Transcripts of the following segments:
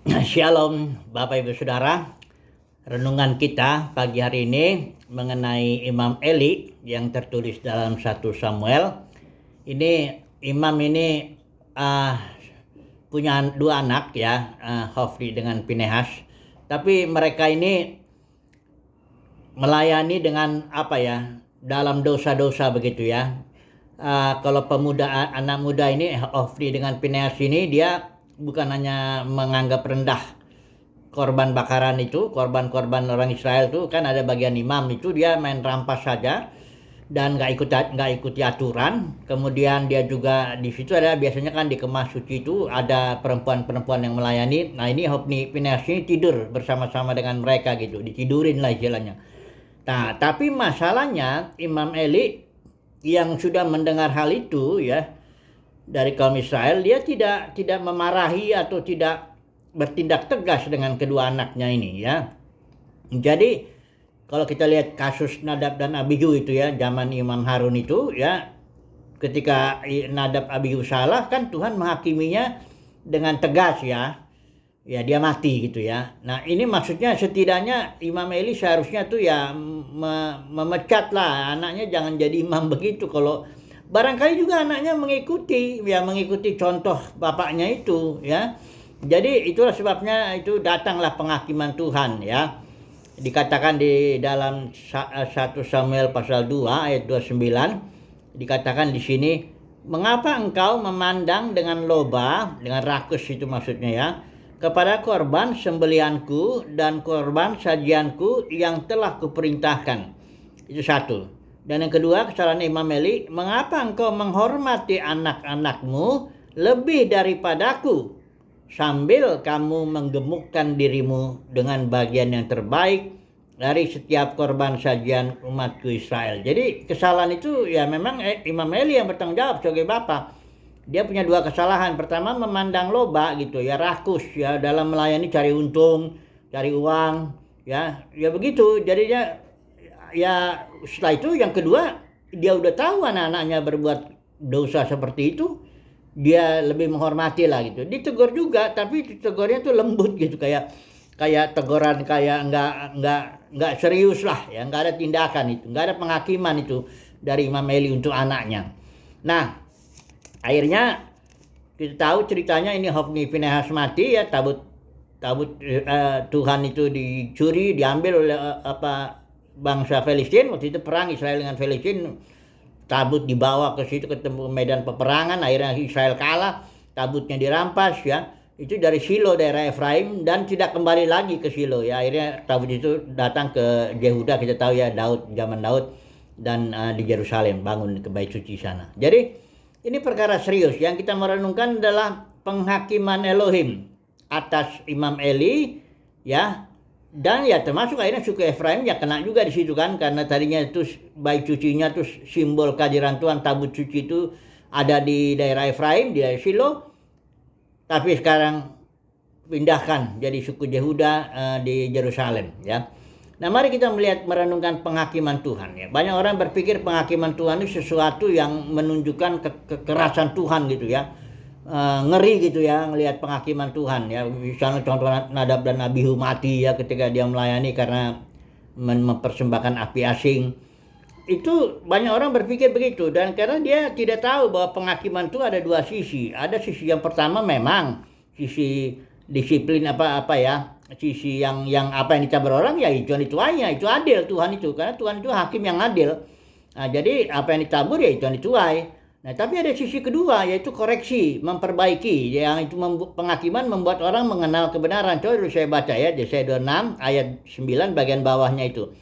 Shalom Bapak Ibu Saudara. Renungan kita pagi hari ini mengenai Imam Eli yang tertulis dalam 1 Samuel. Ini imam ini punya dua anak ya, Hofni dengan Pinehas. Tapi mereka ini melayani dengan dalam dosa-dosa begitu ya. Kalau anak muda ini Hofni dengan Pinehas ini, dia bukan hanya menganggap rendah korban bakaran itu, korban-korban orang Israel itu kan ada bagian imam itu dia main rampas saja dan nggak ikuti aturan. Kemudian dia juga di situ ada biasanya kan di kemah suci itu ada perempuan-perempuan yang melayani. Nah ini Hofni Pinehas ini tidur bersama-sama dengan mereka gitu, ditidurin lah istilahnya. Nah tapi masalahnya Imam Eli yang sudah mendengar hal itu ya dari kaum Israel, dia tidak memarahi atau tidak bertindak tegas dengan kedua anaknya ini ya. Jadi kalau kita lihat kasus Nadab dan Abihu itu ya, zaman Imam Harun itu ya, ketika Nadab Abihu salah kan Tuhan menghakiminya dengan tegas ya. Ya dia mati gitu ya. Nah ini maksudnya setidaknya Imam Eli seharusnya tuh ya memecat lah anaknya, jangan jadi imam begitu. Kalau barangkali juga anaknya mengikuti contoh bapaknya itu ya. Jadi itulah sebabnya itu datanglah penghakiman Tuhan ya. Dikatakan di dalam 1 Samuel pasal 2 ayat 29, dikatakan di sini, mengapa engkau memandang dengan loba, dengan rakus itu maksudnya ya, kepada korban sembelihanku dan korban sajianku yang telah kuperintahkan. Itu satu. Dan yang kedua, kesalahan Imam Eli, mengapa engkau menghormati anak-anakmu lebih daripadaku, sambil kamu menggemukkan dirimu dengan bagian yang terbaik dari setiap korban sajian umatku Israel. Jadi kesalahan itu ya memang Imam Eli yang bertanggung jawab sebagai bapak. Dia punya dua kesalahan. Pertama, memandang loba gitu ya, rakus ya, dalam melayani cari untung, cari uang ya begitu. Jadinya ya setelah itu yang kedua, dia udah tahu anak-anaknya berbuat dosa seperti itu, dia lebih menghormati lah gitu. Ditegur juga, tapi tegurnya tuh lembut gitu, kayak teguran kayak nggak serius lah ya, nggak ada tindakan itu, nggak ada penghakiman itu dari Imam Eli untuk anaknya. Nah akhirnya kita tahu ceritanya, ini Hofni Pinehas mati ya, tabut Tuhan itu dicuri, diambil oleh bangsa Filistin. Waktu itu perang Israel dengan Filistin, tabut dibawa ke situ, ketemu medan peperangan, akhirnya Israel kalah, tabutnya dirampas ya. Itu dari Shilo daerah Efraim dan tidak kembali lagi ke Shilo ya. Akhirnya tabut itu datang ke Yehuda, kita tahu ya, zaman Daud, dan di Yerusalem bangun ke bait suci sana. Jadi ini perkara serius. Yang kita merenungkan adalah penghakiman Elohim atas Imam Eli ya, dan ya termasuk akhirnya suku Efraim ya kena juga di situ kan, karena tadinya itu bait sucinya itu simbol kehadiran Tuhan, tabut suci itu ada di daerah Efraim, di daerah Shilo, tapi sekarang pindahkan jadi suku Yehuda di Yerusalem ya. Nah mari kita merenungkan penghakiman Tuhan ya. Banyak orang berpikir penghakiman Tuhan itu sesuatu yang menunjukkan kekerasan Tuhan gitu ya. Ngeri gitu ya ngelihat penghakiman Tuhan ya. Misalnya contoh Nadab dan Abihu mati ya ketika dia melayani karena mempersembahkan api asing. Itu banyak orang berpikir begitu, dan karena dia tidak tahu bahwa penghakiman itu ada dua sisi. Ada sisi yang pertama memang sisi disiplin sisi yang apa yang dicabar orang ya itu aja, itu adil Tuhan itu, karena Tuhan itu hakim yang adil. Nah, jadi apa yang ditabur ya itu yang dituai. Nah tapi ada sisi kedua, yaitu koreksi, memperbaiki, yang itu penghakiman membuat orang mengenal kebenaran. Coba dulu saya baca ya, Yesaya 26 ayat 9 bagian bawahnya itu.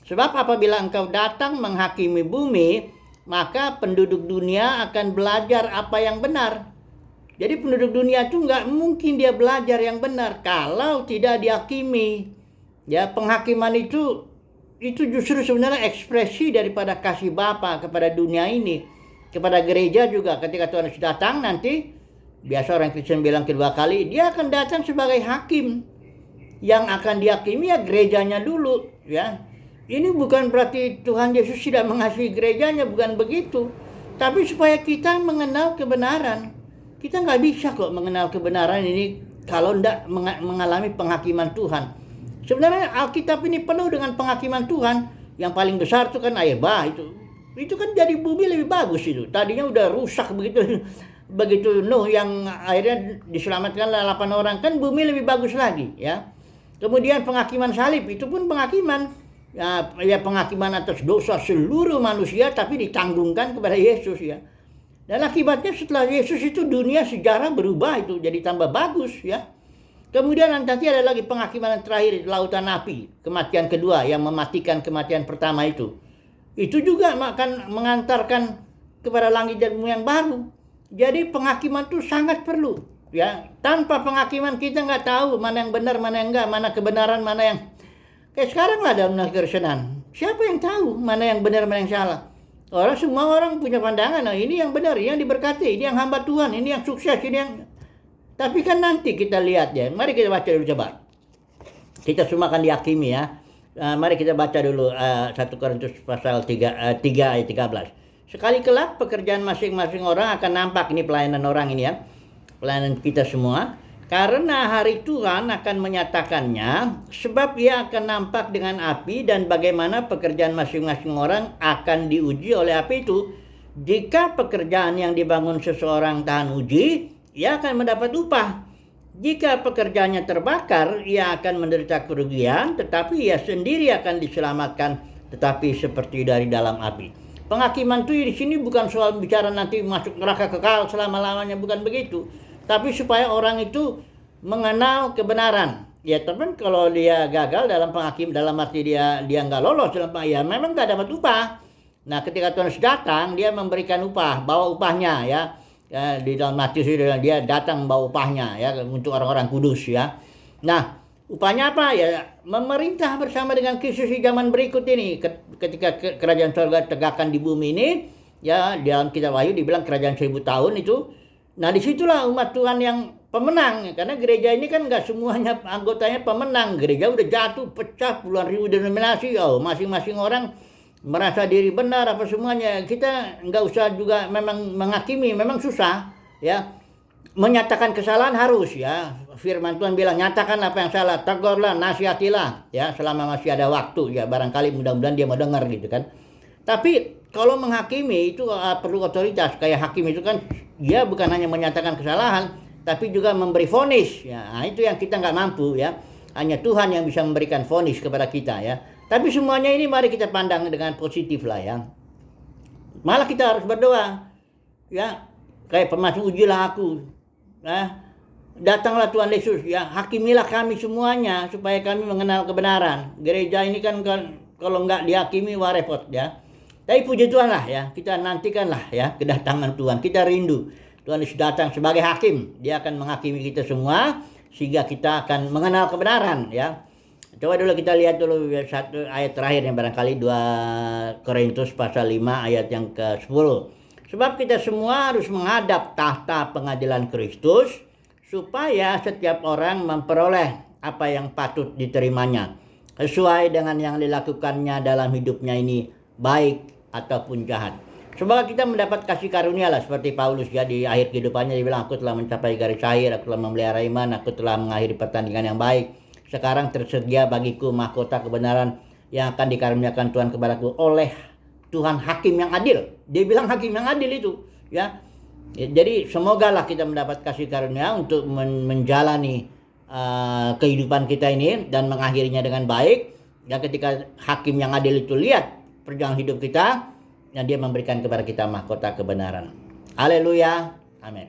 Sebab apabila engkau datang menghakimi bumi, maka penduduk dunia akan belajar apa yang benar. Jadi penduduk dunia itu nggak mungkin dia belajar yang benar kalau tidak dihakimi. Ya, penghakiman itu justru sebenarnya ekspresi daripada kasih Bapa kepada dunia ini, kepada gereja juga. Ketika Tuhan Yesus datang nanti, biasa orang Kristen bilang kedua kali, dia akan datang sebagai hakim. Yang akan dihakimi ya gerejanya dulu, ya. Ini bukan berarti Tuhan Yesus tidak mengasihi gerejanya, bukan begitu. Tapi supaya kita mengenal kebenaran. Kita nggak bisa kok mengenal kebenaran ini kalau tidak mengalami penghakiman Tuhan. Sebenarnya Alkitab ini penuh dengan penghakiman Tuhan. Yang paling besar itu kan air bah itu kan jadi bumi lebih bagus itu. Tadinya udah rusak begitu Nuh yang akhirnya diselamatkan 8 orang, kan bumi lebih bagus lagi ya. Kemudian penghakiman salib itu pun penghakiman ya penghakiman atas dosa seluruh manusia, tapi ditanggungkan kepada Yesus ya. Dan akibatnya setelah Yesus itu dunia sejarah berubah itu jadi tambah bagus ya. Kemudian nanti ada lagi penghakiman yang terakhir, lautan api, kematian kedua yang mematikan kematian pertama itu. Itu juga akan mengantarkan kepada langit dan bumi yang baru. Jadi penghakiman itu sangat perlu ya. Tanpa penghakiman kita nggak tahu mana yang benar, mana yang enggak, mana kebenaran, mana yang kayak sekarang lah dalam kekristenan. Siapa yang tahu mana yang benar, mana yang salah? Semua orang punya pandangan, ini yang benar, ini yang diberkati, ini yang hamba Tuhan, ini yang sukses, ini yang... Tapi kan nanti kita lihat ya. Mari kita baca dulu coba. Kita semua akan dihakimi ya. Mari kita baca dulu 1 Korintus pasal 3 ayat 13. Sekali kelak pekerjaan masing-masing orang akan nampak. Ini pelayanan orang ini ya. Pelayanan kita semua. Karena hari Tuhan akan menyatakannya, sebab ia akan nampak dengan api, dan bagaimana pekerjaan masing-masing orang akan diuji oleh api itu. Jika pekerjaan yang dibangun seseorang tahan uji, ia akan mendapat upah. Jika pekerjaannya terbakar, ia akan menderita kerugian, tetapi ia sendiri akan diselamatkan, tetapi seperti dari dalam api. Penghakiman itu di sini bukan soal bicara nanti masuk neraka kekal selama-lamanya, bukan begitu. Tapi supaya orang itu mengenal kebenaran. Ya teman, kalau dia gagal dalam penghakim, dalam arti dia nggak lolos dalam ya memang nggak dapat upah. Nah ketika Tuhan datang, dia memberikan upah, bawa upahnya ya. Di dalam Matius dia datang membawa upahnya ya untuk orang-orang kudus ya. Nah upahnya apa ya? Memerintah bersama dengan Kristus di zaman berikut ini, ketika kerajaan surga tegakkan di bumi ini ya. Dalam kitab Wahyu dibilang kerajaan 1000 tahun itu. Nah disitulah umat Tuhan yang pemenang, karena gereja ini kan nggak semuanya anggotanya pemenang. Gereja udah jatuh, pecah, puluhan ribu denominasi. Masing-masing orang merasa diri benar apa semuanya. Kita nggak usah juga memang menghakimi, memang susah ya. Menyatakan kesalahan harus ya. Firman Tuhan bilang nyatakan apa yang salah, tegurlah, nasihatilah ya selama masih ada waktu ya. Barangkali mudah-mudahan dia mau dengar gitu kan. Tapi kalau menghakimi itu perlu otoritas. Kayak hakim itu kan dia bukan hanya menyatakan kesalahan, tapi juga memberi vonis ya. Nah, itu yang kita nggak mampu ya. Hanya Tuhan yang bisa memberikan vonis kepada kita ya. Tapi semuanya ini mari kita pandang dengan positif lah ya. Malah kita harus berdoa ya. Kayak pemasung ujilah aku. Datanglah Tuhan Yesus ya. Hakimilah kami semuanya supaya kami mengenal kebenaran. Gereja ini kan kalau nggak dihakimi wah repot ya. Tapi puji Tuhan lah ya, kita nantikanlah ya kedatangan Tuhan. Kita rindu Tuhan Yesus datang sebagai hakim. Dia akan menghakimi kita semua sehingga kita akan mengenal kebenaran ya. Coba dulu kita lihat dulu satu ayat terakhir yang barangkali 2 Korintus pasal 5 ayat yang ke-10. Sebab kita semua harus menghadap tahta pengadilan Kristus supaya setiap orang memperoleh apa yang patut diterimanya sesuai dengan yang dilakukannya dalam hidupnya ini, baik ataupun jahat. Semoga kita mendapat kasih karunia lah seperti Paulus ya, di akhir kehidupannya dia bilang, aku telah mencapai garis akhir, aku telah memelihara iman, aku telah mengakhiri pertandingan yang baik. Sekarang tersedia bagiku mahkota kebenaran yang akan dikaruniakan Tuhan kepadaku oleh Tuhan hakim yang adil. Dia bilang hakim yang adil itu ya. Jadi semoga lah kita mendapat kasih karunia untuk menjalani kehidupan kita ini dan mengakhirinya dengan baik. Dan ketika hakim yang adil itu lihat perjalanan hidup kita, dan dia memberikan kepada kita mahkota kebenaran. Haleluya. Amin.